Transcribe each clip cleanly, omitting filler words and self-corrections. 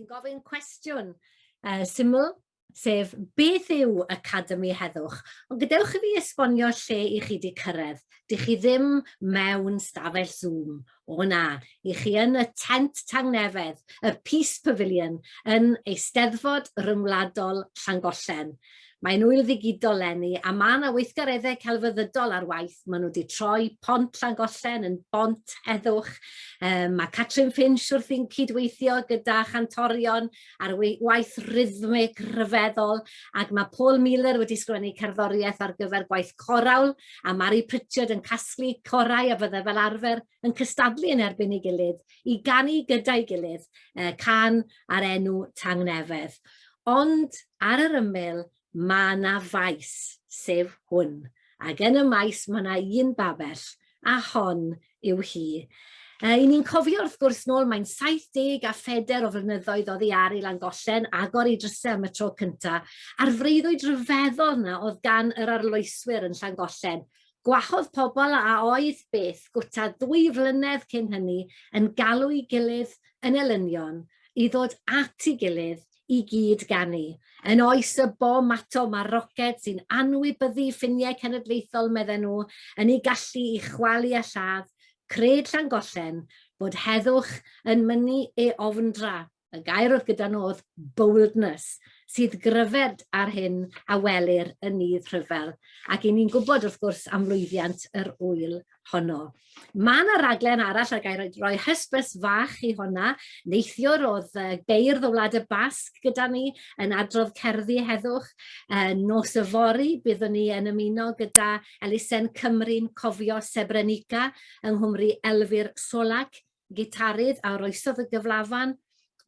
gofyn cwestiwn syml, sef beth yw Academi Heddwch? Ond gadewch i fi esbonio lle i chi wedi cyrraedd. Dych chi ddim mewn stafell Zoom. O na, i chi yn y tent tangnefedd, y Peace Pavilion, yn Eisteddfod Ryngwladol Llangollen. Mae'n ŵyl ddigidol lenni, a mae yna weithgareddau celfyddydol ar waith. Maen nhw wedi troi pont Llangollen yn bont heddwch. Mae Catrin Finch wrthi'n cydweithio gyda chantorion ar waith rhythmig rhyfeddol, ac mae Paul Miller wedi sgwennu cerddoriaeth ar gyfer gwaith corawl, a Mary Pritchard yn casglu corau a fydde fel arfer yn cystadlu yn erbyn ei gilydd, i ganu gyda'i gilydd, can ar enw tangnefedd. Ond ar yr ymyl, mae yna faes, sef hwn. Ac yn y maes mae yna un babell, a hon yw hi. I ni'n cofio wrth gwrs nôl, mae'n 70 o flynyddoedd oddi ar i Llangollen, agor i drysau am y tro cyntaf, a'r freuddwyd rhyfeddol yna oedd gan yr arloeswyr yn Llangollen. Gwahodd pobl a oedd Beth gwta 2 flynedd cyn hynny yn galw ei gilydd yn elynion i ddod at ei gilydd i gyd ganu. Yn oes y bom atom a roced sy'n anwybyddu ffiniau cenedlaethol medden nhw yn ei gallu i chwalu a lladd, cred Llangollen bod heddwch yn mynnu ei ofndra. Y gair oedd gyda nhw oedd boldness, sydd gryfed ar hyn a welir y nydd rhyfel. Ac i ni'n gwybod wrth gwrs am lwyddiant yr ŵyl honno. Mae yna raglen arall a gair roi hysbys fach i honna. Neithiwr oedd beirdd o Wlad y Basg gyda ni yn adrodd cerddi heddwch. Nos y fori byddwn ni yn ymuno gyda Elusen Cymru'n cofio Srebrenica yng Nghymru Elfyr Solag, gitarydd a roesodd y gyflafan.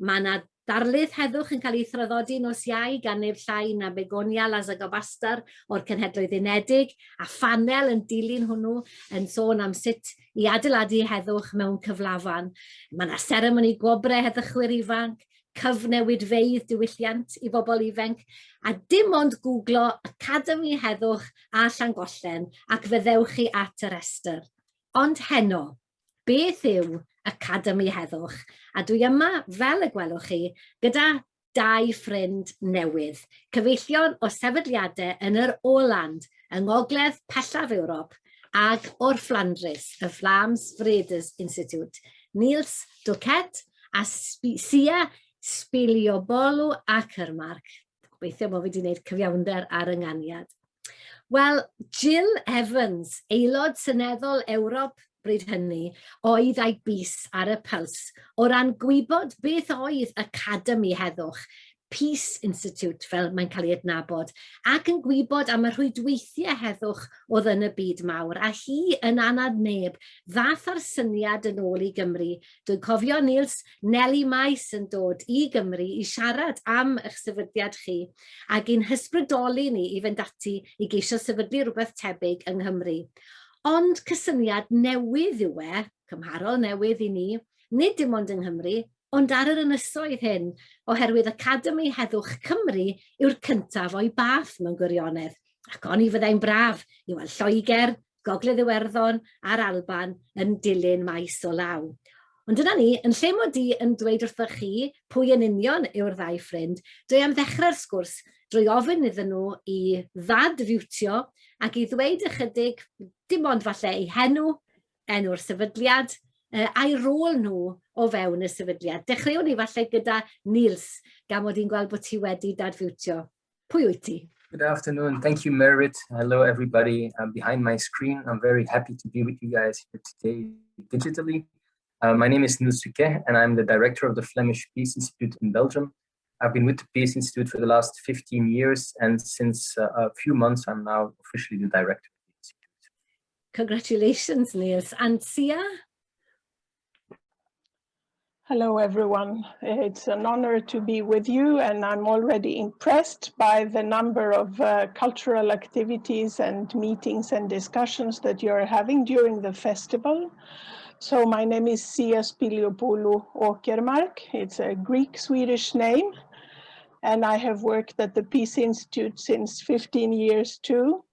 Mae yna darlydd heddwch yn cael ei thraddodi nos Iau gan neb llai na Begonia Lazagobastar o'r Cenhedloedd Unedig, a Ffanel yn dilyn hwnnw yn sôn am sut i adeiladu heddwch mewn cyflafan. Mae yna seremoni gwobre heddwchwyr ifanc, cyfnewid diwylliant i bobl ifanc, a dim ond googlo Academi Heddwch a Llangollen ac fyddewch chi at y restr. Ond heno, beth yw Academi Heddwch? A dwi yma, fel y gwelwch chi, gyda 2 ffrind newydd, cyfeillion o sefydliadau yn yr Åland, yng ngogledd pellaf Ewrop, ac o'r Flandris, y Vlaams Vreders Institute, Niels Duquet a Sia Spiliobolu Akermark. Gobeithio bod fi wedi gwneud cyfiawnder ar ynganiad. Wel, Jill Evans, aelod seneddol Ewrop bryd hynny, oedd ei bys ar y pyls o ran gwybod beth oedd Academi Heddwch, Peace Institute fel mae'n cael ei adnabod, ac yn gwybod am y rhwydweithiau heddwch oedd yn y byd mawr, a hi yn anad neb ddath ar syniad yn ôl i Gymru. Dwi'n cofio Niels Nelly Maes yn dod i Gymru i siarad am eich sefydliad chi, ac i'n hysbrydoli ni i fynd ati i geisio sefydlu rhywbeth tebyg yng Nghymru. Ond cysyniad newydd yw e, cymharol newydd i ni, nid dim ond yng Nghymru, ond ar yr ynysoedd hyn, oherwydd Academi Heddwch Cymru yw'r cyntaf o'i bath mewn gwirionedd. Ac oni fyddai'n braf i weld Lloegr, Gogledd Iwerddon a'r Alban yn dilyn maes o law. Ond dyna ni, yn lle mod i yn dweud wrthoch chi pwy yn union yw'r 2 ffrind, dwi am ddechrau'r sgwrs drwy ofyn iddyn nhw i ddadfiwtio ac i ddweud ychydig, dim ond falle eu enw'r sefydliad, a'i rôl nhw o fewn y sefydliad. Dechreuwn ni falle gyda Niels, gan mod i'n gweld bod ti wedi dadfiwtio. Pwy wyt ti? Good afternoon. Thank you, Merit. Hello, everybody. I'm behind my screen. I'm very happy to be with you guys here today digitally. My name is Niels Duquet, and I'm the director of the Flemish Peace Institute in Belgium. I've been with the Peace Institute for the last 15 years, and since a few months, I'm now officially the director of the Institute. Congratulations, Niels. And Sia? Hello, everyone. It's an honor to be with you, and I'm already impressed by the number of cultural activities and meetings and discussions that you're having during the festival. So my name is Sia Spiliopoulos Åkermark. It's a Greek-Swedish name, and I have worked at the Peace Institute since 15 years too,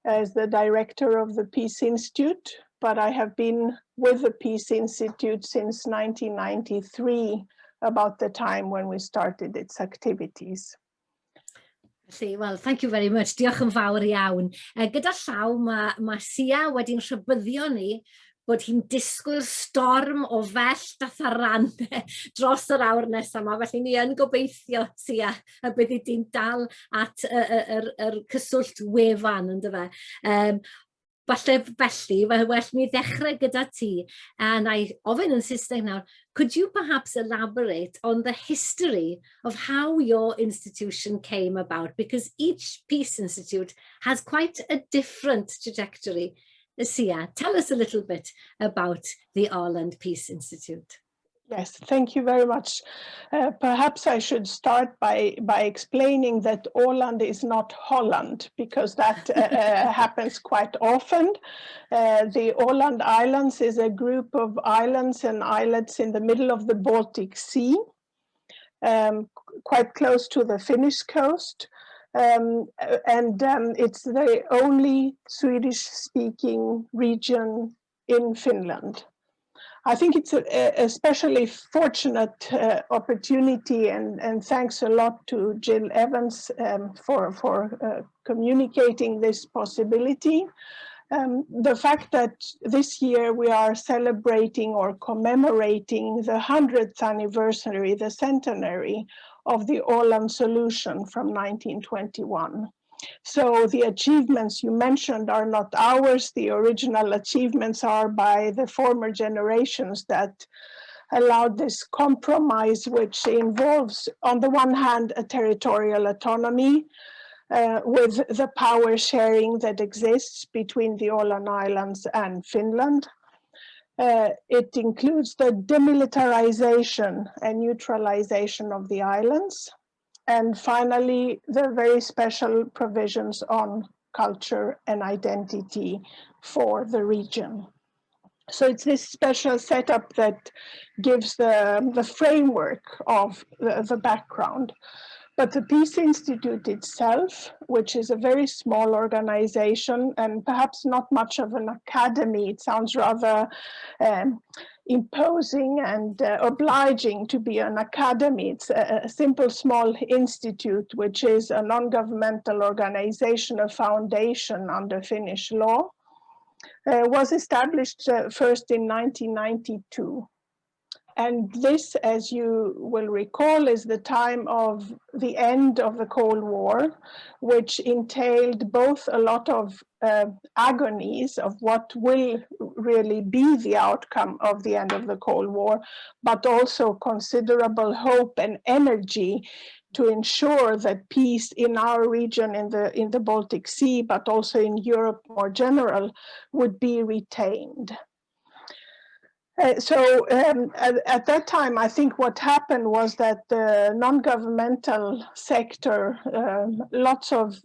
as the director of the Peace Institute, but I have been with the Peace Institute since 1993 about the time when we started its activities. Well, thank you very much. Diolch yn fawr iawn. Gyda llaw, mae Sia wedi'n rhybuddio ni bod hi'n disgwyl storm o fell a tharannau dros yr awr nesaf yma. Felly ni yn gobeithio, Sia, y bydd i di'n dal at yr cyswllt wefan, ynddo fe. Felly, well mi ddechrau gyda ti, and I ofyn yn Saesneg nawr, could you perhaps elaborate on the history of how your institution came about? Because each Peace Institute has quite a different trajectory. Sia, tell us a little bit about the Åland Peace Institute. Yes, thank you very much. Perhaps I should start by explaining that Åland is not Holland, because that happens quite often. The Åland Islands is a group of islands and islets in the middle of the Baltic Sea, quite close to the Finnish coast. It's the only Swedish-speaking region in Finland. I think it's a especially fortunate opportunity, and thanks a lot to Jill Evans for communicating this possibility. The fact that this year we are celebrating or commemorating the 100th anniversary, the centenary of the Åland solution from 1921. So the achievements you mentioned are not ours. The original achievements are by the former generations that allowed this compromise, which involves, on the one hand, a territorial autonomy with the power sharing that exists between the Åland Islands and Finland. It includes the demilitarization and neutralization of the islands. And finally, the very special provisions on culture and identity for the region. So it's this special setup that gives the framework of the background. But the Peace Institute itself, which is a very small organization and perhaps not much of an academy, it sounds rather imposing and obliging to be an academy. It's a simple small institute, which is a non-governmental organization, a foundation under Finnish law, was established first in 1992. And this, as you will recall, is the time of the end of the Cold War, which entailed both a lot of agonies of what will really be the outcome of the end of the Cold War, but also considerable hope and energy to ensure that peace in our region, in the Baltic Sea, but also in Europe more general, would be retained. So at that time, I think what happened was that the non-governmental sector, lots of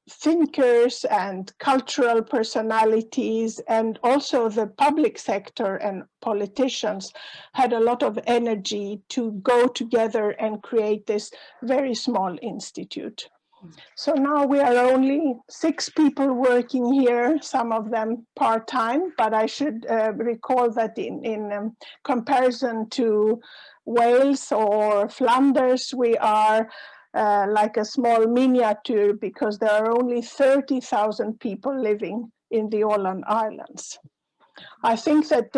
thinkers and cultural personalities, and also the public sector and politicians had a lot of energy to go together and create this very small institute. So now we are only 6 people working here, some of them part-time, but I should recall that in comparison to Wales or Flanders, we are like a small miniature, because there are only 30,000 people living in the Åland Islands. I think that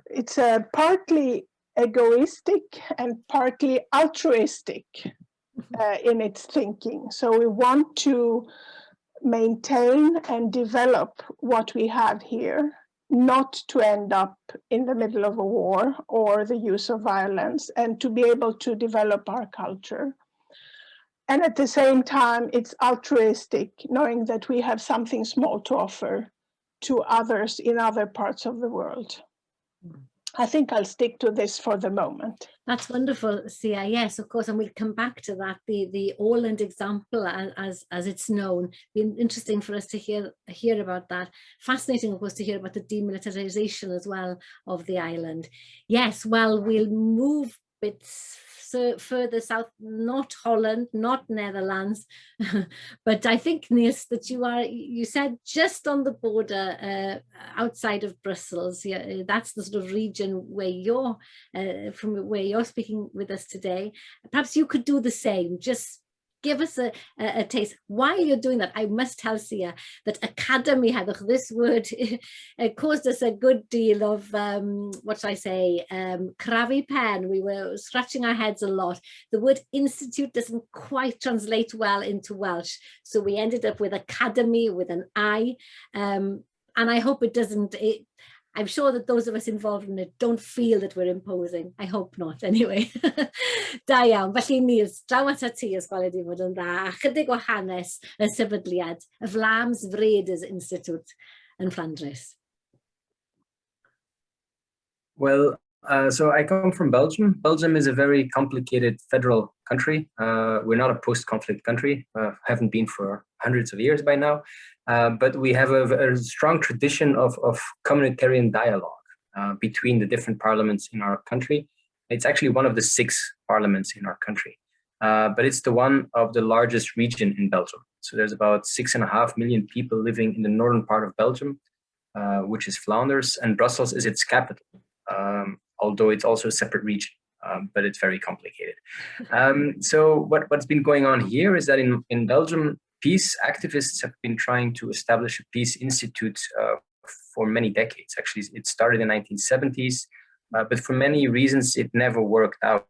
it's partly egoistic and partly altruistic in its thinking. So we want to maintain and develop what we have here, not to end up in the middle of a war or the use of violence, and to be able to develop our culture. And at the same time, it's altruistic, knowing that we have something small to offer to others in other parts of the world. I think I'll stick to this for the moment. That's wonderful, Sia. Yes, of course, and we'll come back to that, the Åland example as it's known. Been interesting for us to hear about that. Fascinating, of course, to hear about the demilitarization as well of the island. Yes, well, we'll move bit further south, not Holland, not Netherlands, but I think, Niels, that you said just on the border outside of Brussels. Yeah, that's the sort of region where you're from, where you're speaking with us today. Perhaps you could do the same, just give us a taste. While you're doing that, I must tell Sia that Academi Heddwch, this word, caused us a good deal of, what should I say, crafu pen. We were scratching our heads a lot. The word institute doesn't quite translate well into Welsh, so we ended up with Academi with an I, and I hope it doesn't, I'm sure that those of us involved in it don't feel that we're imposing. I hope not, anyway. Da iawn. Felly, Niels, draw at ti os gweled i fod yn dda. A chydig o hanes y sefydliad, y Vlaams Vreders Institute yn Flandres. Well, so I come from Belgium. Belgium is a very complicated federal country. We're not a post-conflict country, haven't been for hundreds of years by now, but we have a strong tradition of communitarian dialogue between the different parliaments in our country. It's actually one of the 6 parliaments in our country, but it's the one of the largest region in Belgium. So there's about 6.5 million people living in the northern part of Belgium, which is Flanders, and Brussels is its capital. Although it's also a separate region, but it's very complicated. So what's been going on here is that in Belgium, peace activists have been trying to establish a peace institute for many decades. Actually, it started in the 1970s, but for many reasons, it never worked out.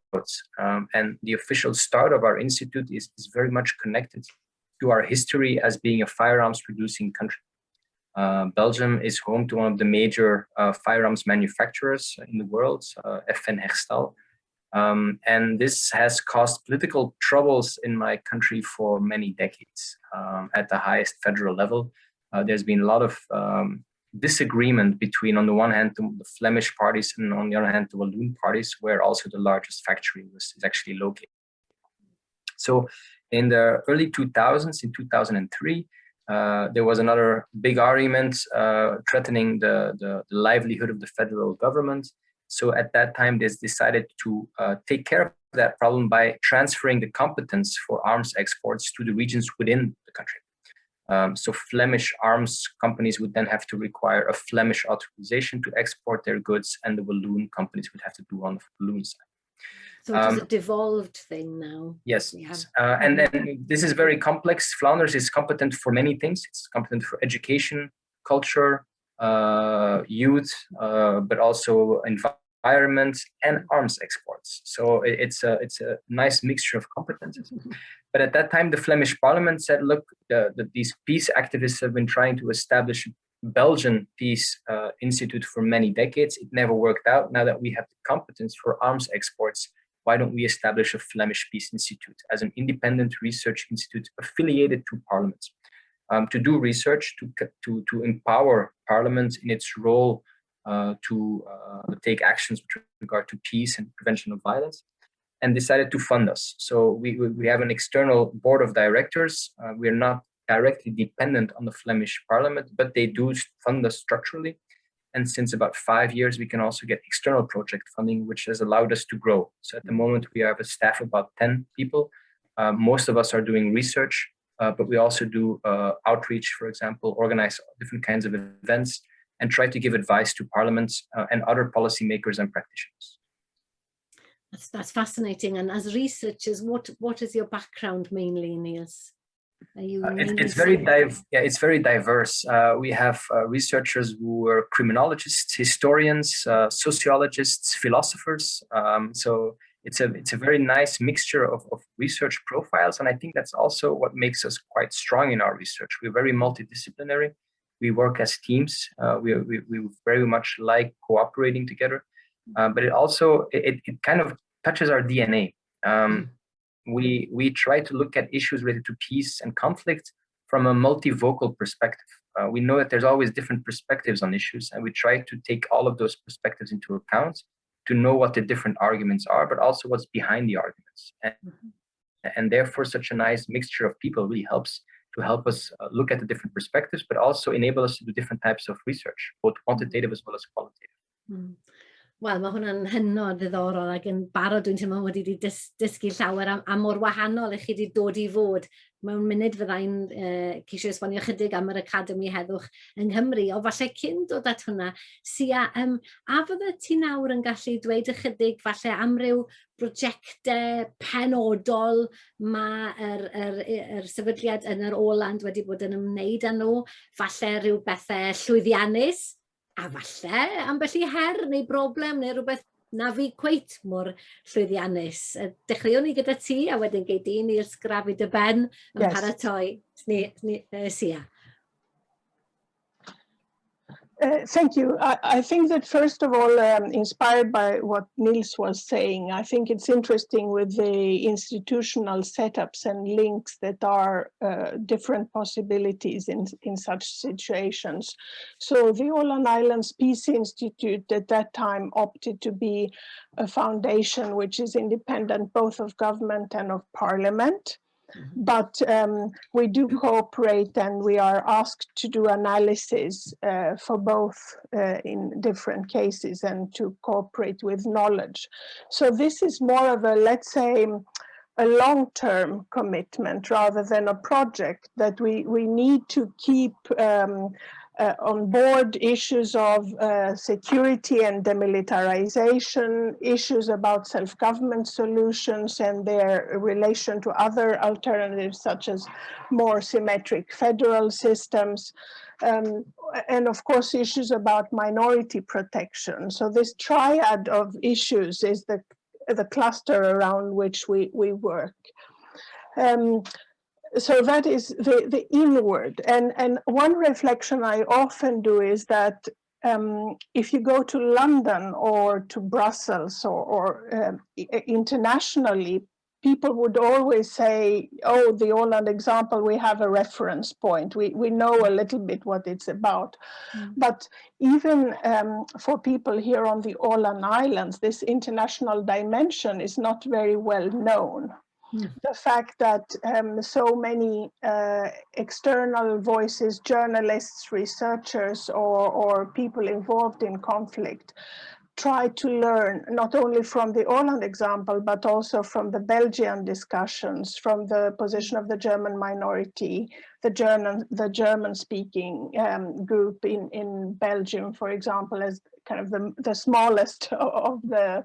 And the official start of our institute is very much connected to our history as being a firearms producing country. Belgium is home to one of the major firearms manufacturers in the world, FN Herstal. And this has caused political troubles in my country for many decades. At the highest federal level, there's been a lot of disagreement between, on the one hand, the Flemish parties, and on the other hand, the Walloon parties, where also the largest factory is actually located. So in the early 2000s, in 2003, there was another big argument threatening the livelihood of the federal government. So at that time, they decided to take care of that problem by transferring the competence for arms exports to the regions within the country. So Flemish arms companies would then have to require a Flemish authorization to export their goods, and the Walloon companies would have to do on the Walloon side. So it is a devolved thing now. Yes, yes. And then this is very complex. Flanders is competent for many things. It's competent for education, culture, youth, but also environment and arms exports. So it's a nice mixture of competences. But at that time, the Flemish Parliament said, look, these peace activists have been trying to establish Belgian Peace Institute for many decades. It never worked out. Now that we have the competence for arms exports, why don't we establish a Flemish Peace Institute as an independent research institute affiliated to parliaments to do research, to empower parliament in its role to take actions with regard to peace and prevention of violence, and decided to fund us. So we have an external board of directors. We are not directly dependent on the Flemish Parliament, but they do fund us structurally. And since about 5 years, we can also get external project funding, which has allowed us to grow. So at the moment, we have a staff of about 10 people. Most of us are doing research, but we also do outreach, for example, organize different kinds of events, and try to give advice to parliaments and other policymakers and practitioners. That's fascinating. And as researchers, what is your background mainly, Niels? It's very diverse. We have researchers who are criminologists, historians, sociologists, philosophers. So it's a very nice mixture of research profiles, and I think that's also what makes us quite strong in our research. We're very multidisciplinary. We work as teams. We very much like cooperating together, but it kind of touches our DNA. We try to look at issues related to peace and conflict from a multivocal perspective. We know that there's always different perspectives on issues, and we try to take all of those perspectives into account to know what the different arguments are, but also what's behind the arguments. And therefore, such a nice mixture of people really helps us look at the different perspectives, but also enable us to do different types of research, both quantitative as well as qualitative. Wel, mae hwnna'n hynod ddiddorol ac yn barod dwi'n teimlo wedi dysgu llawer a mor wahanol i chi wedi dod i fod. Mewn munud fyddai'n ceisio esbonio chydig am yr Academi Heddwch yng Nghymru, o falle cyn dod at hwnna, Sia, a fydde ti nawr yn gallu dweud ychydig falle am ryw brosiectau penodol mae yr sefydliad yn yr Åland wedi bod yn ymwneud â nhw, falle ryw bethau llwyddiannus, a falle ambell i her neu broblem neu rhywbeth na fi cweit mor llwyddiannus. Dechreuwn ni gyda ti a wedyn gei di ni'r sgrafu dy ben yn paratoi. Sia. Thank you. I think that first of all, inspired by what Niels was saying, I think it's interesting with the institutional setups and links that are different possibilities in such situations. So the Åland Islands Peace Institute at that time opted to be a foundation which is independent both of government and of parliament. But we do cooperate and we are asked to do analysis for both in different cases and to cooperate with knowledge. So this is more of a, let's say, a long-term commitment rather than a project that we need to keep on board issues of security and demilitarization, issues about self-government solutions and their relation to other alternatives such as more symmetric federal systems, and of course issues about minority protection. So this triad of issues is the cluster around which we work. So that is the inward. And one reflection I often do is that if you go to London or to Brussels or internationally, people would always say, oh, the Åland example, we have a reference point. We know a little bit what it's about. But even for people here on the Åland Islands, this international dimension is not very well known. The fact that so many external voices, journalists, researchers, or people involved in conflict try to learn not only from the Åland example, but also from the Belgian discussions, from the position of the German minority, the German-speaking group in Belgium, for example, as kind of the smallest of the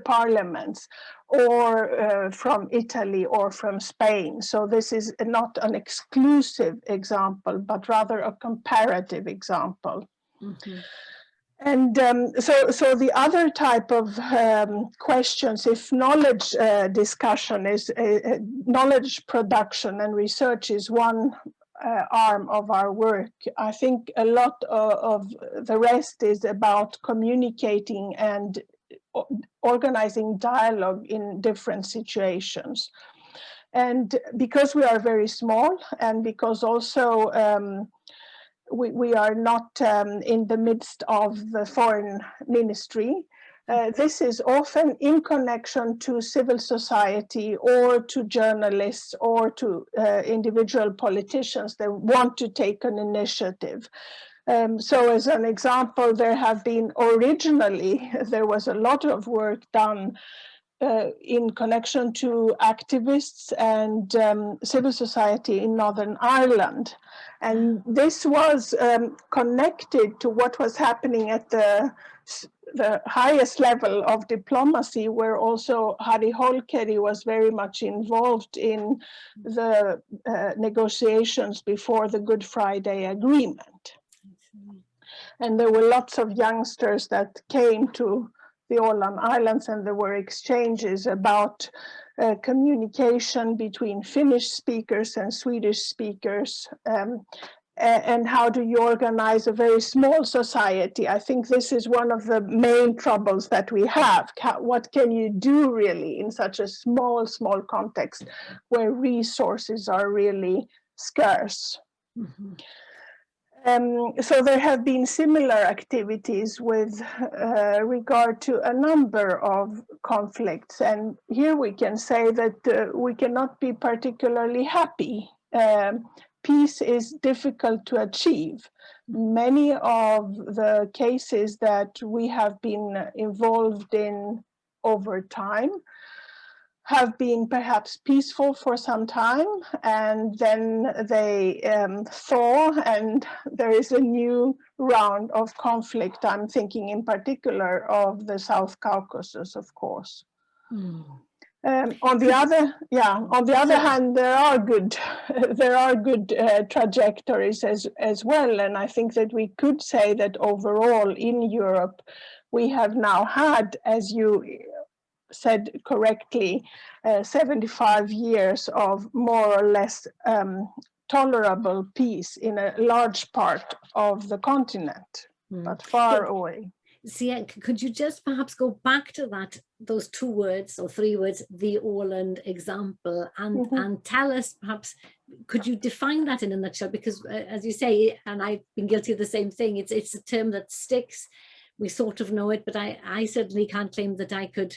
parliaments, or from Italy or from Spain. So this is not an exclusive example, but rather a comparative example. And so the other type of questions, if knowledge discussion is knowledge production and research is one arm of our work, I think a lot of the rest is about communicating and organizing dialogue in different situations. And because we are very small and because also we are not in the midst of the foreign ministry, this is often in connection to civil society or to journalists or to individual politicians that want to take an initiative. So as an example, there have been originally, there was a lot of work done in connection to activists and civil society in Northern Ireland. And this was connected to what was happening at the highest level of diplomacy, where also Harry Holkeri was very much involved in the negotiations before the Good Friday Agreement. And there were lots of youngsters that came to the Åland Islands, and there were exchanges about communication between Finnish speakers and Swedish speakers, and how do you organize a very small society. I think this is one of the main troubles that we have. What can you do really in such a small context where resources are really scarce? So there have been similar activities with regard to a number of conflicts, and here we can say that we cannot be particularly happy peace is difficult to achieve. Many of the cases that we have been involved in over time have been perhaps peaceful for some time, and then they thaw and there is a new round of conflict. I'm thinking in particular of the South Caucasus, of course. On the other hand, there are good trajectories as well, and I think that we could say that overall in Europe we have now had, as you said correctly, 75 years of more or less tolerable peace in a large part of the continent, but far away. So could you just perhaps go back to those 2 words or 3 words, the Åland example, and tell us perhaps, could you define that in a nutshell? Because as you say, and I've been guilty of the same thing, it's a term that sticks. We sort of know it, but I certainly can't claim that I could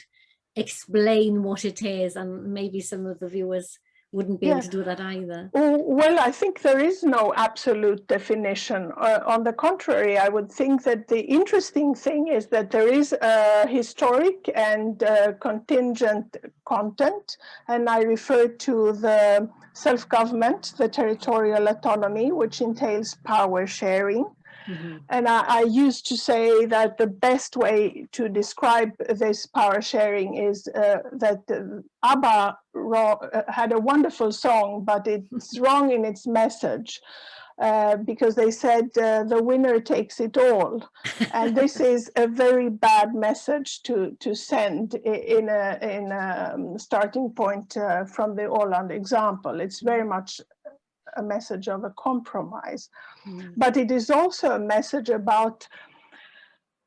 explain what it is, and maybe some of the viewers wouldn't be able to do that either. Well, I think there is no absolute definition. On the contrary, I would think that the interesting thing is that there is a historic and contingent content, and I refer to the self-government, the territorial autonomy, which entails power sharing. And I used to say that the best way to describe this power sharing is that ABBA had a wonderful song, but it's wrong in its message, because they said the winner takes it all. And this is a very bad message to send in a starting point from the Åland example. It's very much a message of a compromise. But it is also a message about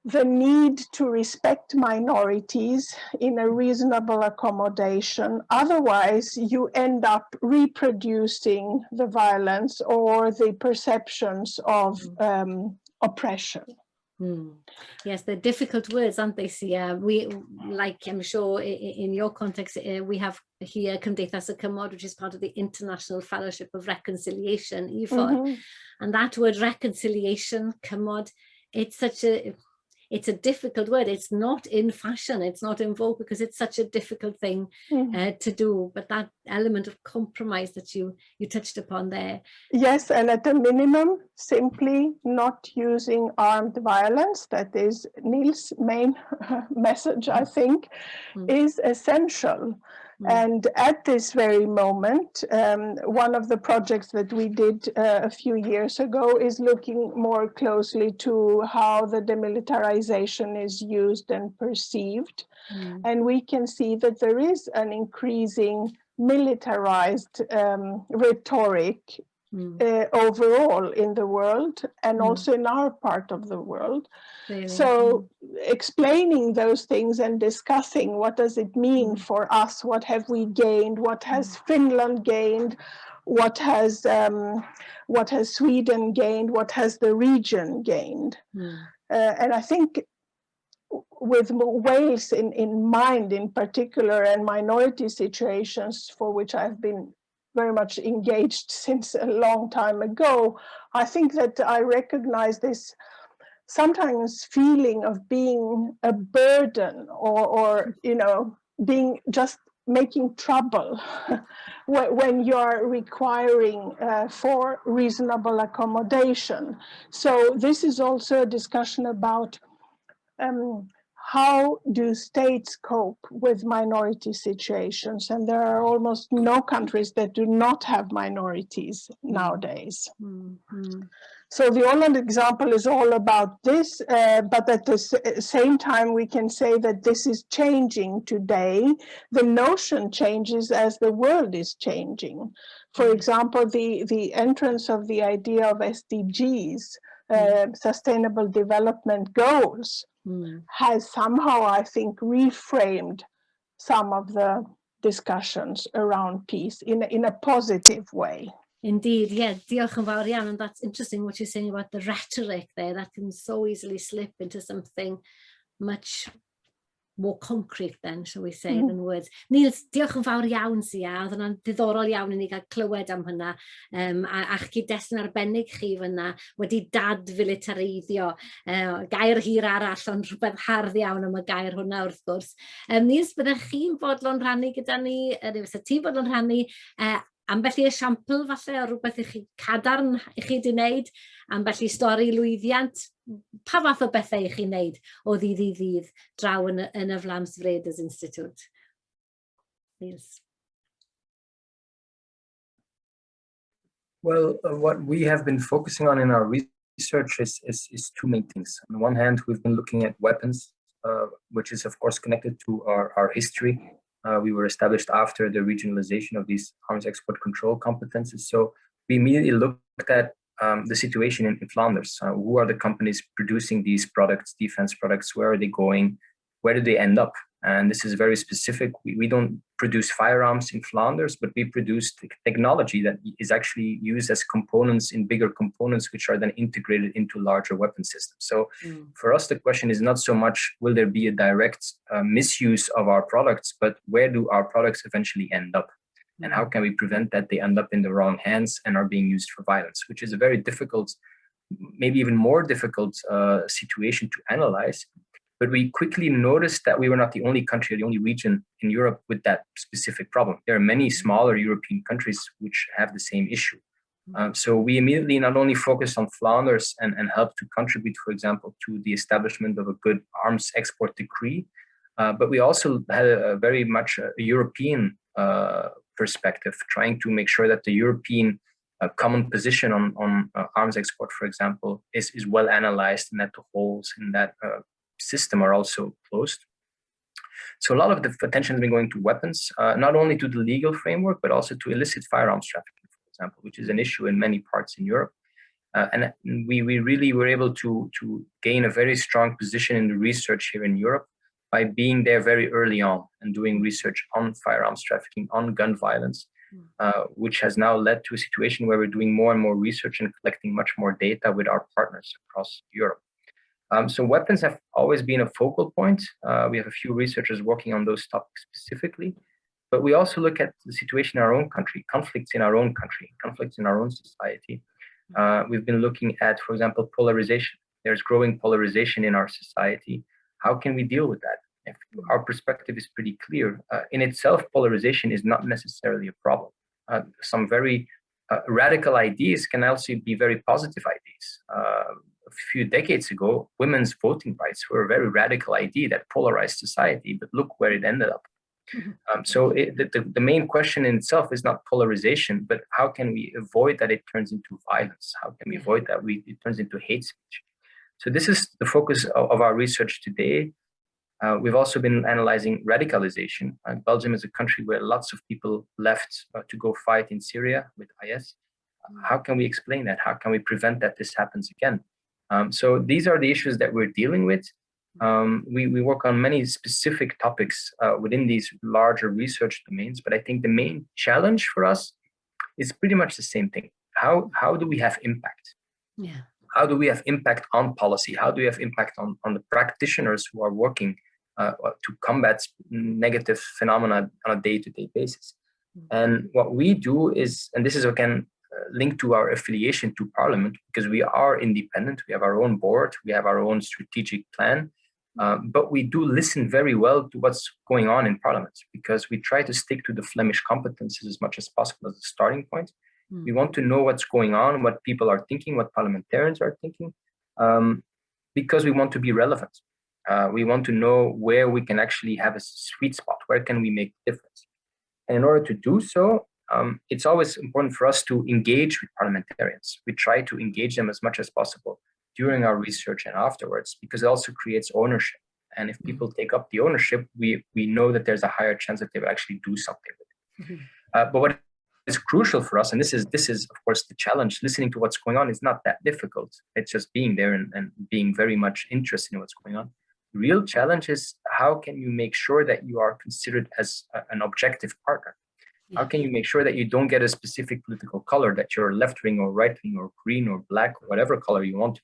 the need to respect minorities in a reasonable accommodation. Otherwise, you end up reproducing the violence or the perceptions of oppression. Yes, they're difficult words, aren't they, Sia? We, like I'm sure in your context, we have here Cymdeithas y Cymod, which is part of the International Fellowship of Reconciliation, IFOR. And that word reconciliation, Cymod, it's a difficult word. It's not in fashion, it's not in vogue, because it's such a difficult thing to do. But that element of compromise that you touched upon there. Yes, and at a minimum, simply not using armed violence, that is Niels' main message, I think, is essential. And at this very moment, one of the projects that we did a few years ago is looking more closely to how the demilitarization is used and perceived. And we can see that there is an increasing militarized rhetoric overall in the world, and also in our part of the world. Really? So explaining those things and discussing what does it mean for us, what have we gained, what has Finland gained, what has Sweden gained, what has the region gained. And I think with Wales in mind in particular, and minority situations for which I've been very much engaged since a long time ago, I think that I recognize this sometimes feeling of being a burden or being just making trouble when you're requiring for reasonable accommodation. So this is also a discussion about how do states cope with minority situations? And there are almost no countries that do not have minorities nowadays. So the Åland example is all about this, but at the same time, we can say that this is changing today. The notion changes as the world is changing. For example, the entrance of the idea of SDGs, Sustainable Development Goals, has somehow, I think, reframed some of the discussions around peace in a positive way. Indeed, yeah, diolch yn fawr iawn, and that's interesting what you're saying about the rhetoric there, that can so easily slip into something much more concrete then, shall we say, than words. Niels, diolch yn fawr iawn Sia, oedd hwnna'n diddorol iawn i ni gael clywed am hynna, a'ch cyd-destun arbennig chi fyna wedi dadfilitareiddio, gair hir arall ond rhywbeth hardd iawn am y gair hwnna wrth gwrs. Niels, byddech chi'n bodlon rhannu gyda ni, neu fysa ti'n bodlon rhannu ambell i esiampl falle o rhywbeth i chi cadarn i chi wedi wneud, ambell i stori lwyddiant, pa fath o bethau i chi wneud o ddydd i ddydd draw yn y Vlaams Vreders Institute? Niels. Well, what we have been focusing on in our research is two main things. On the one hand, we've been looking at weapons, which is of course connected to our history. We were established after the regionalization of these arms export control competences. So we immediately looked at the situation in Flanders. Who are the companies producing these products, defense products? Where are they going? Where do they end up? And this is very specific. We don't produce firearms in Flanders, but we produce technology that is actually used as components in bigger components, which are then integrated into larger weapon systems. So for us, the question is not so much, will there be a direct misuse of our products, but where do our products eventually end up? And how can we prevent that they end up in the wrong hands and are being used for violence, which is a very difficult, maybe even more difficult situation to analyze. But we quickly noticed that we were not the only country or the only region in Europe with that specific problem. There are many smaller European countries which have the same issue. So we immediately not only focused on Flanders and helped to contribute, for example, to the establishment of a good arms export decree, but we also had a very much a European perspective, trying to make sure that the European common position on arms export, for example, is well analyzed and that the holes in that system are also closed. So a lot of the attention has been going to weapons, not only to the legal framework, but also to illicit firearms trafficking, for example, which is an issue in many parts in Europe. And we really were able to gain a very strong position in the research here in Europe by being there very early on and doing research on firearms trafficking, on gun violence, which has now led to a situation where we're doing more and more research and collecting much more data with our partners across Europe. So weapons have always been a focal point. We have a few researchers working on those topics specifically, but we also look at the situation in our own country, conflicts in our own country, conflicts in our own society. We've been looking at, for example, polarization. There's growing polarization in our society. How can we deal with that? If our perspective is pretty clear. In itself, polarization is not necessarily a problem. Some very radical ideas can also be very positive ideas. A few decades ago, women's voting rights were a very radical idea that polarized society, but look where it ended up. So the main question in itself is not polarization, but how can we avoid that it turns into violence? How can we avoid that it turns into hate speech? So this is the focus of our research today. We've also been analyzing radicalization. Belgium is a country where lots of people left to go fight in Syria with IS. How can we explain that? How can we prevent that this happens again? So these are the issues that we're dealing with. We work on many specific topics within these larger research domains, but I think the main challenge for us is pretty much the same thing. How do we have impact? How do we have impact on policy? How do we have impact on the practitioners who are working to combat negative phenomena on a day-to-day basis? And what we do is, and this is again linked to our affiliation to Parliament, because we are independent, we have our own board, we have our own strategic plan, but we do listen very well to what's going on in Parliament, because we try to stick to the Flemish competences as much as possible as a starting point. We want to know what's going on, what people are thinking, what parliamentarians are thinking, because we want to be relevant. We want to know where we can actually have a sweet spot, where can we make a difference. And in order to do so, it's always important for us to engage with parliamentarians. We try to engage them as much as possible during our research and afterwards, because it also creates ownership. And if people take up the ownership, we know that there's a higher chance that they will actually do something with it. But what is crucial for us, and this is of course the challenge, listening to what's going on is not that difficult. It's just being there and being very much interested in what's going on. The real challenge is, how can you make sure that you are considered as an objective partner? How can you make sure that you don't get a specific political color, that you're left-wing or right-wing or green or black or whatever color you want to?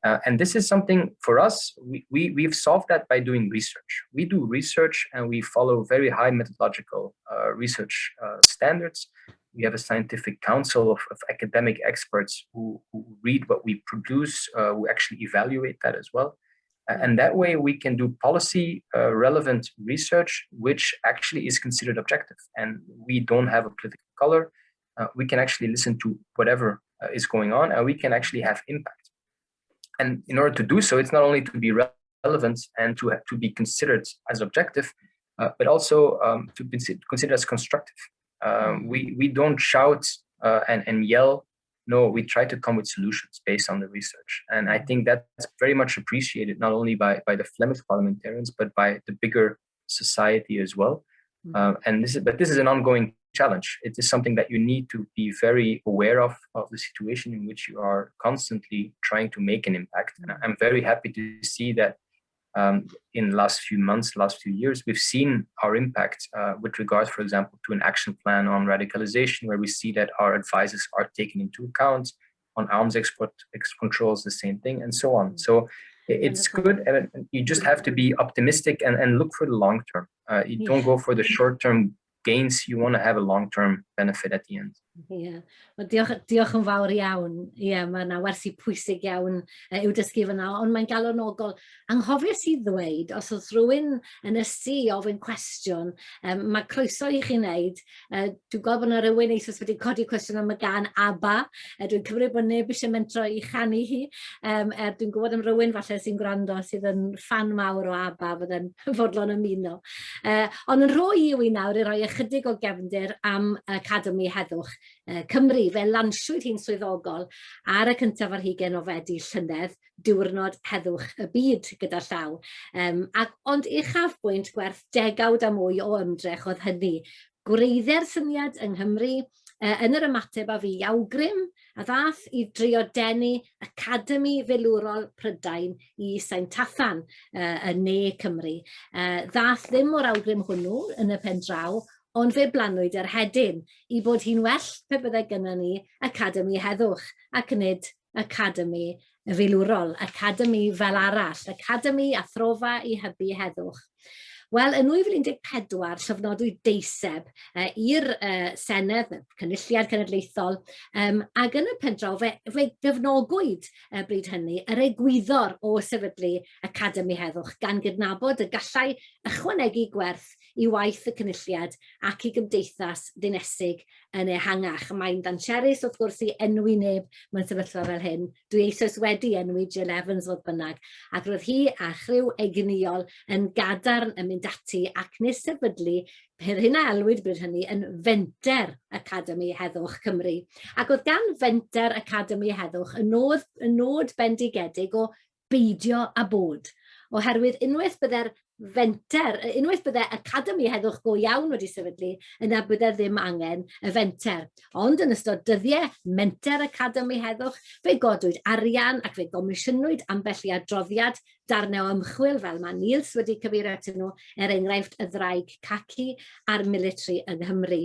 And this is something for us, we've solved that by doing research. We do research and we follow very high methodological research standards. We have a scientific council of academic experts who read what we produce, who actually evaluate that as well. And that way we can do policy relevant research, which actually is considered objective. And we don't have a political color. We can actually listen to whatever is going on, and we can actually have impact. And in order to do so, it's not only to be relevant and to be considered as objective, but also to be considered as constructive. We don't shout and yell. No, we try to come with solutions based on the research. And I think that's very much appreciated, not only by the Flemish parliamentarians, but by the bigger society as well. And this is an ongoing challenge. It is something that you need to be very aware of the situation in which you are constantly trying to make an impact. And I'm very happy to see that in the last few months, last few years, we've seen our impact with regards, for example, to an action plan on radicalization, where we see that our advices are taken into account. On arms export controls, the same thing, and so on. So it's good, and you just have to be optimistic and look for the long term. You don't go for the short term gains. You want to have a long term benefit at the end. Ie, diolch yn fawr iawn. Ie, mae yna wersi pwysig iawn i'w dysgu fyna, ond mae'n galonogol. Anghofiais i ddweud, os oes rhywun yn ysu ofyn cwestiwn, mae croeso i chi wneud. Dwi'n gweld bod yna rhywun eisoes wedi codi cwestiwn am y gan Aba. Dwi'n cymryd bod neb eisiau mentro i chanu hi. Dwi'n gwybod am rhywun falle sy'n gwrando sydd yn fan mawr o Aba, byddai'n fodlon ymuno. Ond yn rhoi i nawr i roi ychydig o gefndir am Academi Heddwch Cymru, fel lansiwyd hi'n swyddogol ar y cyntaf ar hugain o Fedi Llynedd, diwrnod heddwch y byd gyda llaw. Ond uchafbwynt gwerth degawd a mwy o ymdrech oedd hynny. Gwreiddio'r syniad yng Nghymru yn yr ymateb a fi awgrym a ddath i drio denu Academi Filwrol Prydain i Saintafan yn ne Cymru. Ddath ddim o'r awgrym hwnnw yn y pen draw, ond fe blanwyd yr hedyn i bod hi'n well pe byddai gynnon ni Academi Heddwch ac nid Academi Filwrol, Academi fel arall, Academi a throfa i hybu heddwch. Wel, yn 2014, llofnodwyd deiseb i'r Senedd, Cynulliad Cenedlaethol, ac yn y pendraw fe gefnogwyd bryd hynny yr egwyddor o sefydlu Academi Heddwch gan gydnabod y gallai ychwanegu gwerth i waith y Cynulliad ac i gymdeithas ddinesig yn ehangach. Mae'n dansiarus wrth gwrs i enwi neb mewn sefyllfa fel hyn. Dwi eisoes wedi enwi Jill Evans fodd bynnag, ac roedd hi a chryw egniol yn gadarn yn mynd ati ac nes sefydlu per hynna elwyd bryd hynny yn fenter Academi Heddwch Cymru. Ac oedd gan fenter Academi Heddwch y nod bendigedig o beidio a bod. Oherwydd unwaith byddai'r Academi Heddwch go iawn wedi sefydlu, yna byddai ddim angen y fenter. Ond yn ystod dyddiau menter Academi Heddwch, fe godwyd arian ac fe gomisiynwyd ambell i adroddiad darnau o ymchwil fel mae Niels wedi cyfeirio atyn nhw, enghraifft y ddraig caci a'r military yng Nghymru.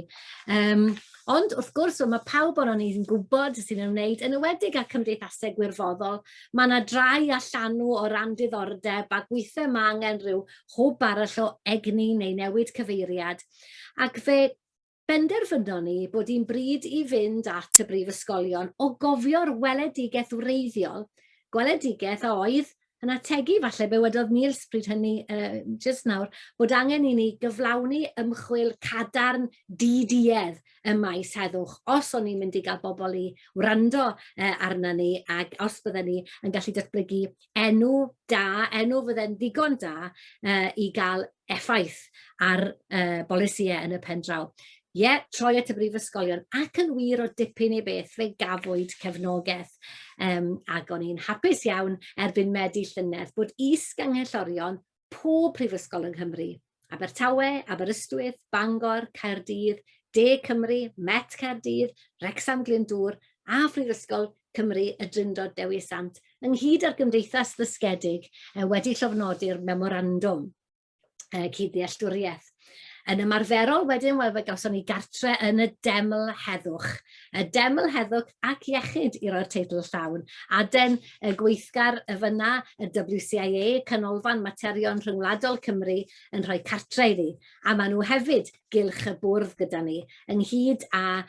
Ond wrth gwrs, mae pawb o'n ni'n gwybod sy'n ymwneud, yn ywedig â cymdeithasau gwirfoddol, mae yna drai a llanw o ran diddordeb ac weithiau mae angen rhyw hob arall o egni neu newid cyfeiriad. Ac fe benderfynon ni bod hi'n bryd i fynd at y brifysgolion o gofio'r weledigaeth wreiddiol, gweledigaeth oedd yn ategu falle be wedodd Niels bryd hynny jyst nawr, bod angen i ni gyflawni ymchwil cadarn didiedd y maes heddwch, os o'n ni'n mynd i gael bobl i wrando arna ni, ac os bydden ni yn gallu datblygu enw da, enw fydde'n ddigon da i gael effaith ar bolisiau yn y pen draw. Troi at y brifysgolion ac yn wir o dipyn i Beth fe gafwyd cefnogaeth. Ac o'n i'n hapus iawn erbyn Medi Llynedd bod is-ganghellorion pob prifysgol yng Nghymru. Abertawe, Aberystwyth, Bangor, Caerdydd, De Cymru, Met Caerdydd, Wrecsam Glyndŵr a Phrifysgol Cymru y Drindod Dewi Sant ynghyd â'r Gymdeithas Ddysgedig wedi llofnodi'r memorandwm cyddealltwriaeth. Yn ymarferol wedyn, wel, fe gawson ni gartre yn y deml heddwch. Y deml heddwch ac iechyd i roi'r teitl llawn. Aden y gweithgar y fyna, y WCIA, Canolfan Materion Rhyngwladol Cymru, yn rhoi cartre i ni. A maen nhw hefyd gylch y bwrdd gyda ni, ynghyd â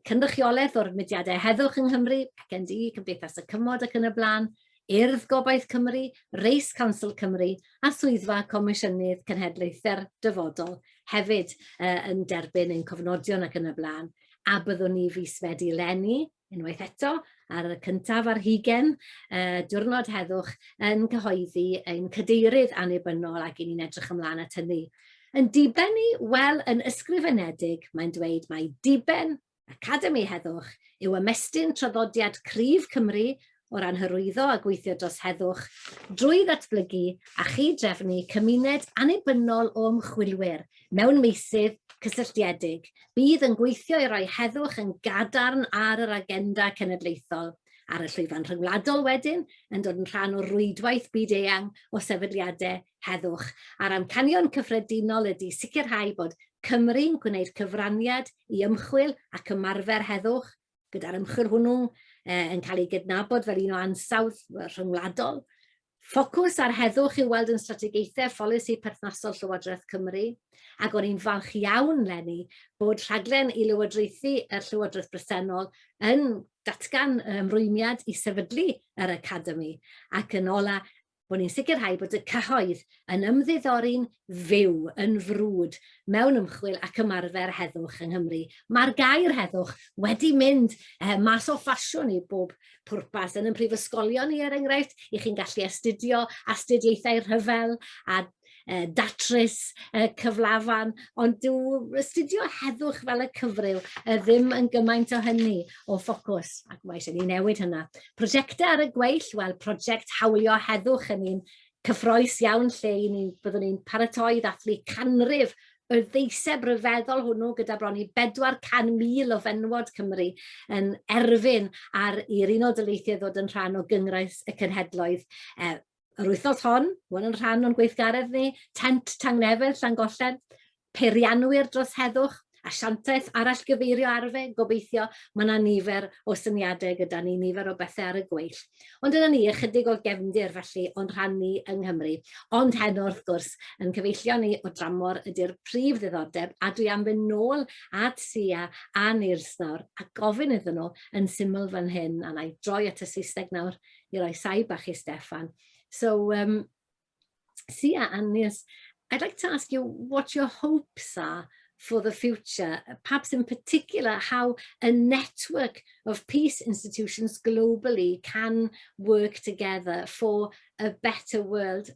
cynrychiolaeth o'r mudiadau heddwch yng Nghymru, CND, Cymdeithas y Cymod ac yn y blaen, Urdd Gobaith Cymru, Reis Council Cymru a swyddfa Comisiynydd Cenhedlaethau'r Dyfodol hefyd yn derbyn ein cofnodion ac yn y blaen. A byddwn ni fis Medi eleni, unwaith eto, ar y cyntaf ar hugen, diwrnod heddwch yn cyhoeddi ein cadeirydd annibynnol ac ni'n edrych ymlaen at hynny. Yn diben ni, wel, yn ysgrifenedig, mae'n dweud mai diben Academi Heddwch yw ymestyn traddodiad cryf Cymru o ran hyrwyddo a gweithio dros heddwch drwy ddatblygu a chyd-drefnu cymuned annibynnol o ymchwilwyr mewn meysydd cysylltiedig. Bydd yn gweithio i roi heddwch yn gadarn ar yr agenda cenedlaethol ar y llwyfan rhyngwladol wedyn yn dod yn rhan o rwydwaith byd-eang o sefydliadau heddwch. A'r amcanion cyffredinol ydy sicrhau bod Cymru'n gwneud cyfraniad i ymchwil ac ymarfer heddwch, gyda'r ymchwil hwnnw yn cael ei gydnabod fel un o ansawdd rhyngwladol. Ffocws ar heddwch i'w weld yn strategaethau pholisi perthnasol Llywodraeth Cymru, ac o'n i'n falch iawn leni bod rhaglen i lywodraethu y Llywodraeth Bresennol yn datgan ymrwymiad i sefydlu yr Academi, ac yn ola bod ni'n sicrhau bod y cyhoedd yn ymddiddori'n fyw, yn frwd, mewn ymchwil ac ymarfer heddwch yng Nghymru. Mae'r gair heddwch wedi mynd mas o ffasiwn i bob pwrpas yn prifysgolion ni, er enghraifft, i chi'n gallu astudio astudiaethau rhyfel a datrys cyflafan, ond dyw astudio heddwch fel y cyfryw ddim yn gymaint o hynny o ffocws, ac mae eisiau ni newid hynna. Prosiectau ar y gweill, wel, prosiect hawlio heddwch yn un cyffroes iawn lle byddwn ni'n paratoi ddathlu canrif y ddeiseb ryfeddol hwnnw gyda bron i 400,000 o fenwod Cymru yn erfyn i'r Unol Daleithiau ddod yn rhan o gyngres y cenhedloedd. Yr wythnos hon, hwn yn rhan o'n gweithgaredd ni, tent Tangnefedd, Llangollen, peirianwyr dros heddwch, asiantaeth arall gyfeirio arfe, gobeithio, mae yna nifer o syniadau gyda ni, nifer o bethau ar y gweill. Ond yna ni, ychydig o gefndir felly o'n rhan ni yng Nghymru. Ond heno, wrth gwrs, yn cyfeillio ni o dramor ydy'r prif ddiddordeb, a dwi am fynd nôl at Sia a Nirs nawr, a gofyn iddyn nhw yn syml fan hyn, a na i droi at y Saesneg nawr i roi saib bach i Steffan. So, Sia and Nirs, I'd like to ask you what your hopes are for the future, perhaps in particular how a network of peace institutions globally can work together for a better world.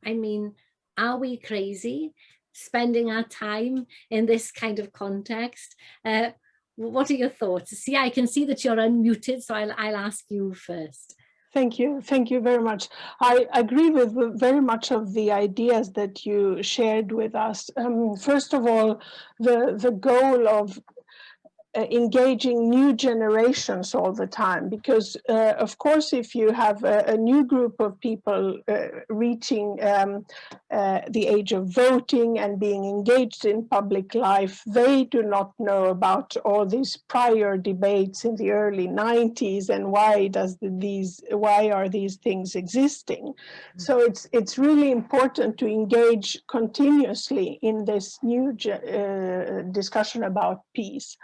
I mean, are we crazy spending our time in this kind of context? What are your thoughts? Sia, I can see that you're unmuted, so I'll ask you first. Thank you very much. I agree with very much of the ideas that you shared with us. First of all, the goal of engaging new generations all the time, because of course if you have a new group of people reaching the age of voting and being engaged in public life, they do not know about all these prior debates in the early 90s and why are these things existing. So it's really important to engage continuously in this new discussion about peace.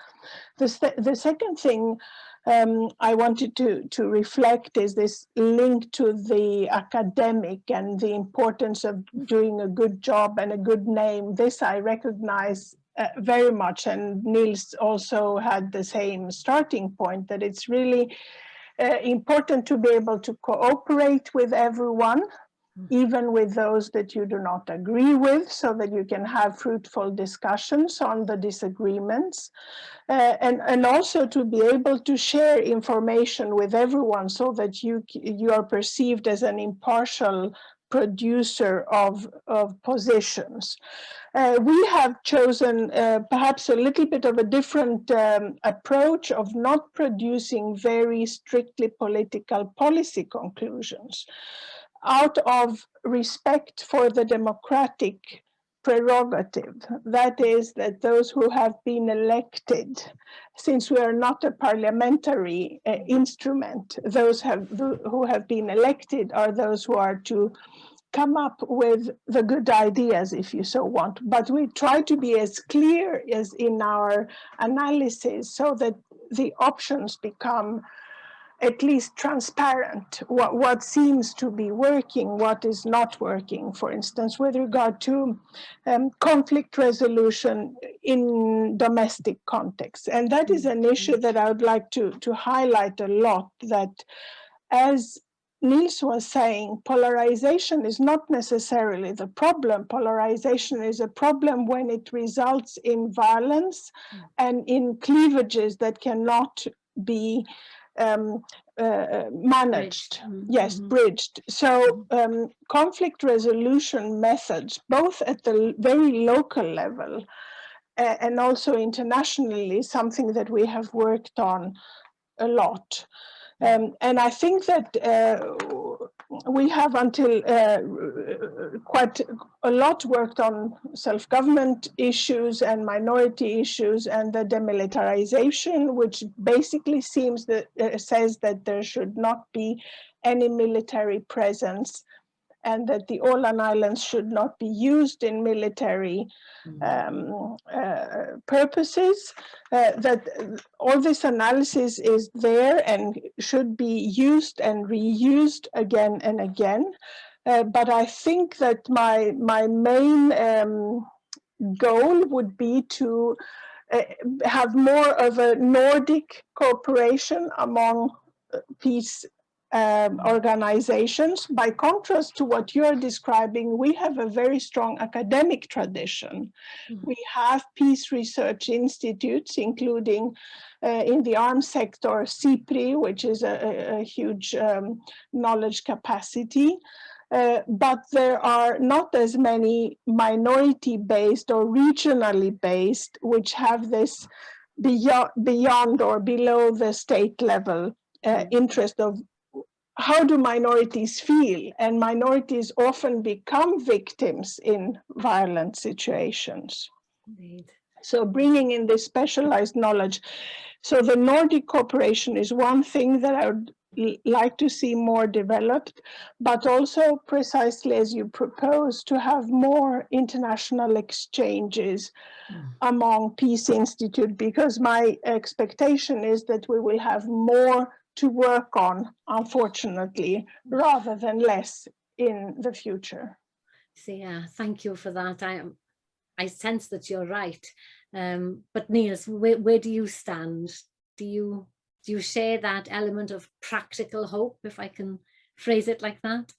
The second thing I wanted to reflect is this link to the academic and the importance of doing a good job and a good name. This I recognize very much, and Niels also had the same starting point, that it's really important to be able to cooperate with everyone, even with those that you do not agree with, so that you can have fruitful discussions on the disagreements, and also to be able to share information with everyone so that you are perceived as an impartial producer of positions. We have chosen perhaps a little bit of a different approach of not producing very strictly political policy conclusions. Out of respect for the democratic prerogative. That is, that those who have been elected, since we are not a parliamentary instrument, those who have been elected are those who are to come up with the good ideas, if you so want. But we try to be as clear as in our analysis so that the options become at least transparent, what seems to be working, what is not working, for instance, with regard to conflict resolution in domestic contexts. And that is an issue that I would like to highlight a lot, that as Niels was saying, polarization is not necessarily the problem. Polarization is a problem when it results in violence and in cleavages that cannot be managed, bridged. So conflict resolution methods, both at the very local level and also internationally, something that we have worked on a lot. And I think that we have until quite a lot worked on self-government issues and minority issues and the demilitarization, which basically seems that says that there should not be any military presence and that the Åland Islands should not be used in military purposes, that all this analysis is there and should be used and reused again and again. But I think that my main goal would be to have more of a Nordic cooperation among peace organizations. By contrast to what you're describing, we have a very strong academic tradition. We have peace research institutes, including in the arms sector, CIPRI, which is a huge knowledge capacity. But there are not as many minority-based or regionally based, which have this beyond or below the state level interest of how do minorities feel? And minorities often become victims in violent situations. Indeed. So bringing in this specialized knowledge. So the Nordic cooperation is one thing that I would like to see more developed, but also precisely as you propose, to have more international exchanges among Peace Institute, because my expectation is that we will have more to work on, unfortunately, rather than less in the future. So yeah, thank you for that. I sense that you're right. But Niels, where do you stand? Do you share that element of practical hope, if I can phrase it like that?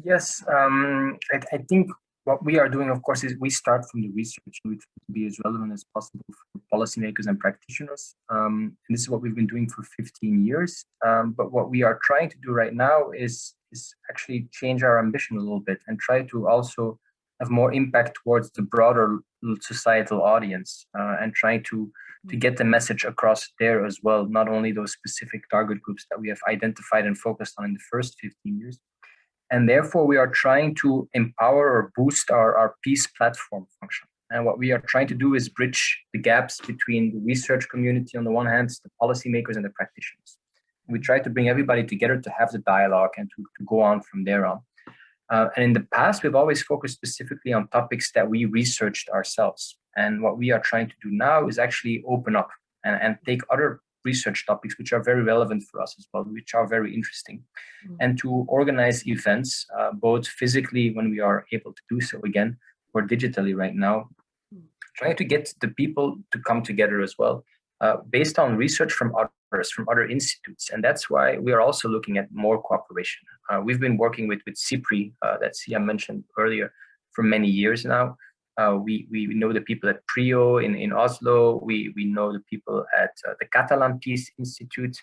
Yes, I think what we are doing, of course, is we start from the research to be as relevant as possible for policymakers and practitioners. And this is what we've been doing for 15 years. But what we are trying to do right now is actually change our ambition a little bit and try to also have more impact towards the broader societal audience and trying to get the message across there as well, not only those specific target groups that we have identified and focused on in the first 15 years. And therefore, we are trying to empower or boost our peace platform function. And what we are trying to do is bridge the gaps between the research community on the one hand, the policymakers and the practitioners. We try to bring everybody together to have the dialogue and to go on from there on. And in the past, we've always focused specifically on topics that we researched ourselves. And what we are trying to do now is actually open up and take other research topics which are very relevant for us as well, which are very interesting, and to organize events, both physically when we are able to do so again, or digitally right now, trying to get the people to come together as well, based on research from others, from other institutes. And that's why we are also looking at more cooperation. We've been working with CIPRI, that Sia mentioned earlier, for many years now. We know the people at PRIO in Oslo. We know the people at the Catalan Peace Institute.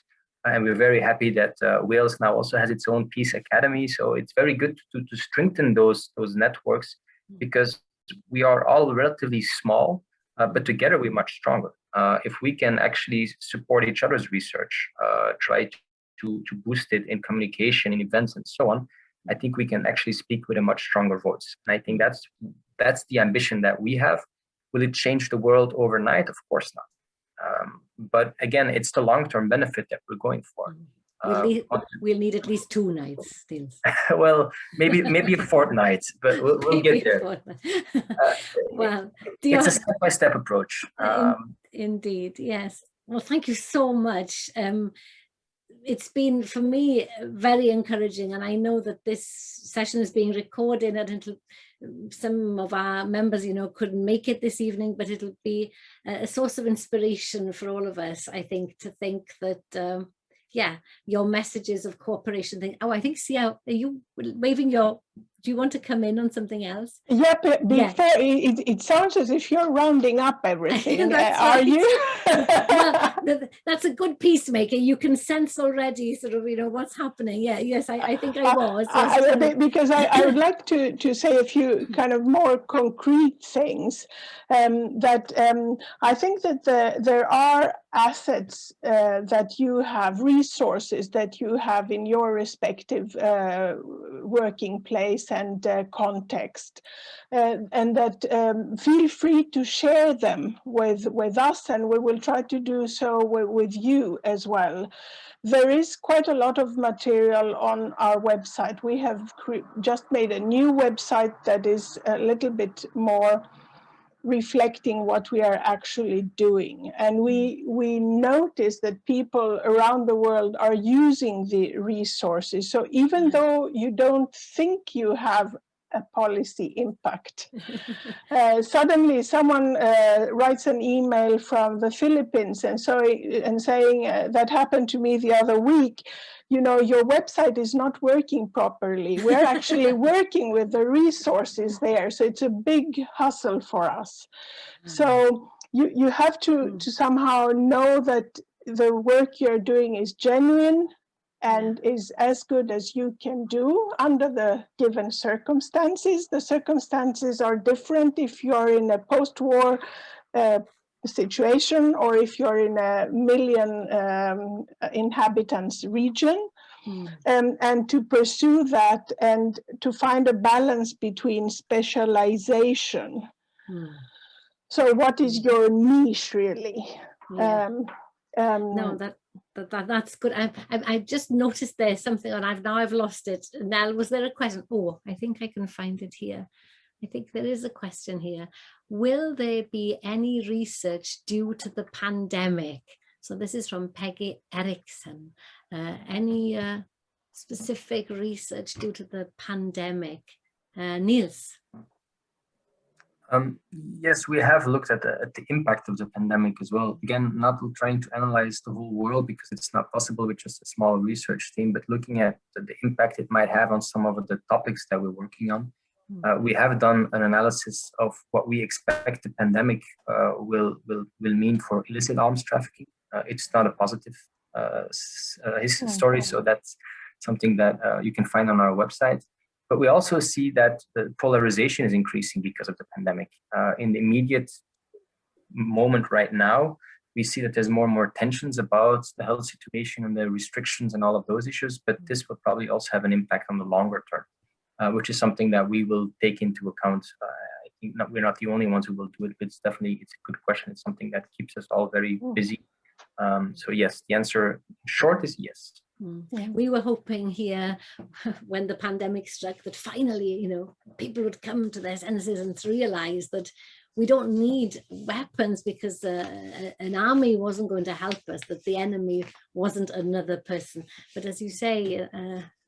And we're very happy that Wales now also has its own Peace Academy. So it's very good to strengthen those networks, because we are all relatively small, but together we're much stronger. If we can actually support each other's research, try to boost it in communication, in events, and so on, I think we can actually speak with a much stronger voice. And I think that's the ambition that we have. Will it change the world overnight? Of course not. But again, it's the long-term benefit that we're going for. We'll need at least 2 nights still. Well, maybe a fortnight, but we'll get there. Well, it's a step-by-step approach. Indeed, yes. Well, thank you so much. It's been, for me, very encouraging, and I know that this session is being recorded, and some of our members, couldn't make it this evening, but it'll be a source of inspiration for all of us, I think, to think that, your messages of cooperation. I think, Sia, are you waving your... Do you want to come in on something else? Yeah, but before it sounds as if you're rounding up everything. Are you? Well, that's a good peacemaker. You can sense already sort of, what's happening. Yeah, yes, I think I was. Yes. Because I would like to say a few kind of more concrete things that I think that there are assets that you have, resources that you have in your respective working place and context, and that feel free to share them with us, and we will try to do so with you as well. There is quite a lot of material on our website. We have just made a new website that is a little bit more reflecting what we are actually doing. And we notice that people around the world are using the resources. So even though you don't think you have a policy impact, suddenly someone writes an email from the Philippines and saying that happened to me the other week. Your website is not working properly. We're actually working with the resources there. So it's a big hustle for us. So you have to somehow know that the work you're doing is genuine and is as good as you can do under the given circumstances. The circumstances are different if you're in a post-war situation or if you're in a 1 million inhabitants region. And to pursue that and to find a balance between specialization. So what is your niche really? No, that's good. I just noticed there's something, and I've lost it. Nell, was there a question? Oh, I think I can find it here. I think there is a question here. Will there be any research due to the pandemic? So this is from Peggy Erickson. Any specific research due to the pandemic? Niels? Yes, we have looked at the impact of the pandemic as well. Again, not trying to analyze the whole world because it's not possible with just a small research team, but looking at the impact it might have on some of the topics that we're working on. We have done an analysis of what we expect the pandemic will mean for illicit arms trafficking. It's not a positive story, so that's something that you can find on our website. But we also see that the polarization is increasing because of the pandemic. In the immediate moment right now, we see that there's more and more tensions about the health situation and the restrictions and all of those issues, but this will probably also have an impact on the longer term, which is something that we will take into account. I think we're not the only ones who will do it, but it's a good question. It's something that keeps us all very busy. So yes, the answer short is yes. We were hoping here when the pandemic struck that finally, people would come to their senses and realize that we don't need weapons because an army wasn't going to help us, that the enemy wasn't another person. But as you say,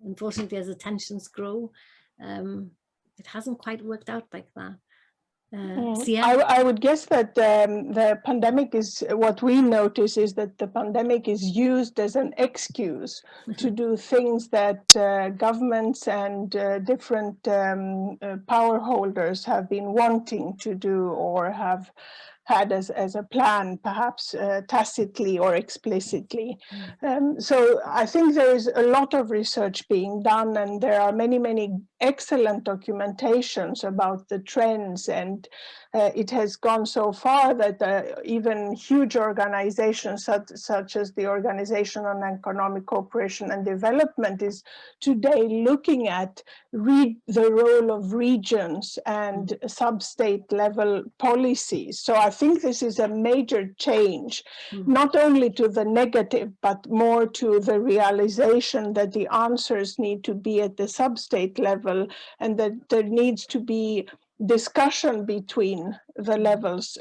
unfortunately, as the tensions grow, it hasn't quite worked out like that. I would guess that the pandemic is, what we notice is that the pandemic is used as an excuse to do things that governments and different power holders have been wanting to do or have had as a plan, perhaps tacitly or explicitly. So I think there is a lot of research being done, and there are many excellent documentations about the trends, and it has gone so far that even huge organizations such as the Organization on Economic Cooperation and Development is today looking at the role of regions and sub-state level policies. So I think this is a major change, not only to the negative, but more to the realization that the answers need to be at the sub-state level, and that there needs to be discussion between the levels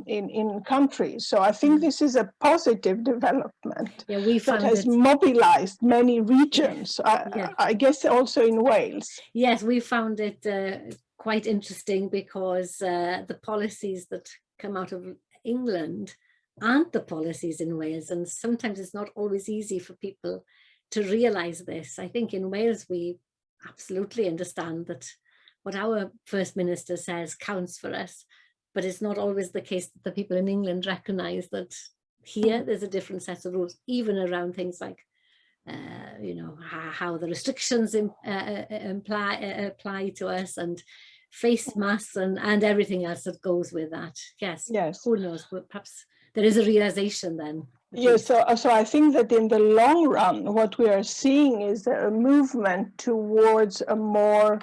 in countries. So I think this is a positive development that has mobilized many regions, I guess also in Wales. Yes, we found it quite interesting because the policies that come out of England aren't the policies in Wales, and sometimes it's not always easy for people to realize this. I think in Wales we absolutely understand that what our First Minister says counts for us, but it's not always the case that the people in England recognise that here there's a different set of rules, even around things like, you know, how the restrictions apply to us, and face masks and everything else that goes with that. Yes. Who knows? But perhaps there is a realization then. Yes, so I think that in the long run, what we are seeing is a movement towards a more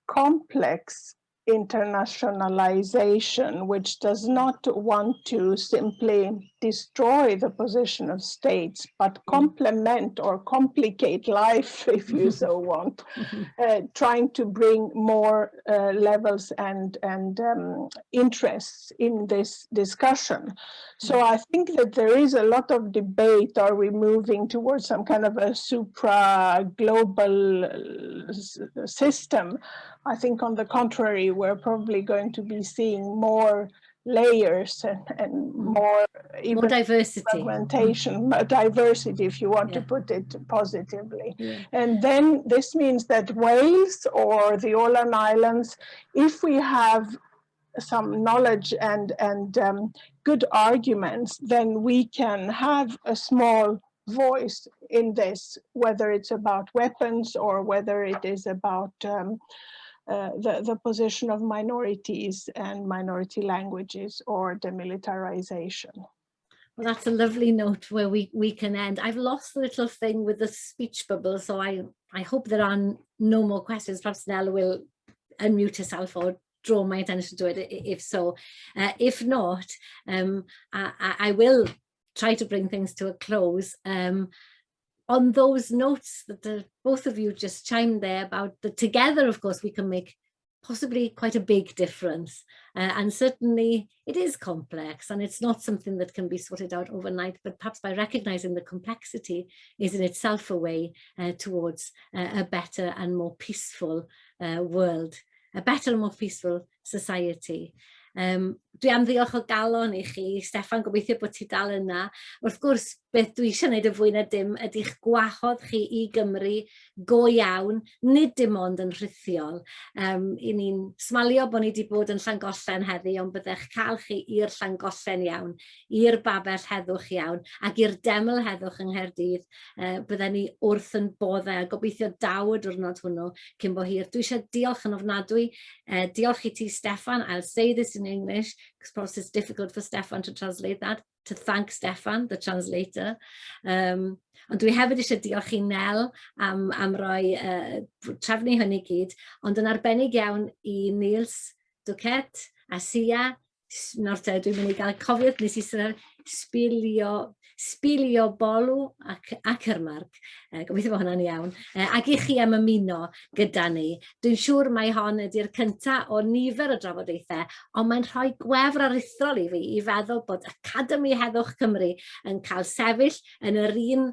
complex internationalization, which does not want to simply destroy the position of states, but complement or complicate life, if you so want, trying to bring more levels and interests in this discussion. So I think that there is a lot of debate. Are we moving towards some kind of a supra-global system? I think on the contrary, we're probably going to be seeing more layers and more diversity, fragmentation, diversity, if you want to put it positively. And then this means that Wales or the Åland Islands, if we have some knowledge and good arguments, then we can have a small voice in this, whether it's about weapons or whether it is about the position of minorities and minority languages or demilitarization. Well, that's a lovely note where we can end. I've lost the little thing with the speech bubble, so I hope there are no more questions. Perhaps Nell will unmute herself or draw my attention to it if so. If not, I will try to bring things to a close. On those notes that both of you just chimed there about that together, of course, we can make possibly quite a big difference. And certainly it is complex and it's not something that can be sorted out overnight, but perhaps by recognizing the complexity is in itself a way towards a better and more peaceful world, a better and more peaceful society. Dwi am ddiolch o galon I chi, Steffan, gobeithio bod ti dal yna. Wrth gwrs, beth dwi eisiau gwneud y fwy na dim ydy'ch gwahodd chi I Gymru go iawn, nid dim ond yn rhithiol. I ni'n smalio bod ni wedi bod yn Llangollen heddi, ond byddech cael chi i'r Llangollen iawn, i'r Babell Heddwch iawn, ac i'r Deml Heddwch yng Nghaerdydd. Bydden ni wrth yn boddau, a gobeithio daw y diwrnod hwnnw cyn bo hir. Dwi eisiau diolch yn ofnadwy. Diolch I ti, Steffan. I'll say this in English, because perhaps it's difficult for Steffan to translate that. To thank Steffan, the translator. Ond dwi hefyd eisiau diolch I Nell am roi trefnu hwn I gyd, ond yn arbennig iawn I Niels, Dwcet, a Sia, dwi'n mynd I gael cofiad nes I sbilio bolw ac yrmarc. Gobeithio bod hwnna'n iawn. Ac I chi am ymuno gyda ni. Dwi'n siŵr mai hon ydy'r cyntaf o nifer o drafodaethau, ond mae'n rhoi gwefr aruthrol I fi I feddwl bod Academi Heddwch Cymru yn cael sefyll yn yr un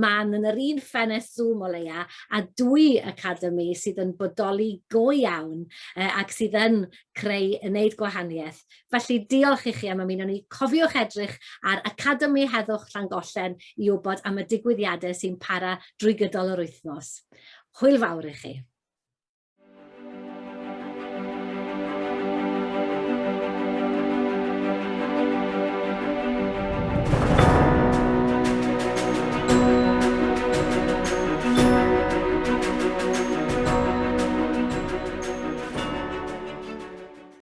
man, yn yr un ffenest Zoom o leia, a dwy Academi sydd yn bodoli go iawn ac sydd yn wneud gwahaniaeth. Felly diolch I chi am ymuno ni. Cofiwch edrych ar Academi Heddwch Llangollen I wybod am y digwyddiadau sy'n para drwy gydol yr wythnos. Hwyl fawr I chi.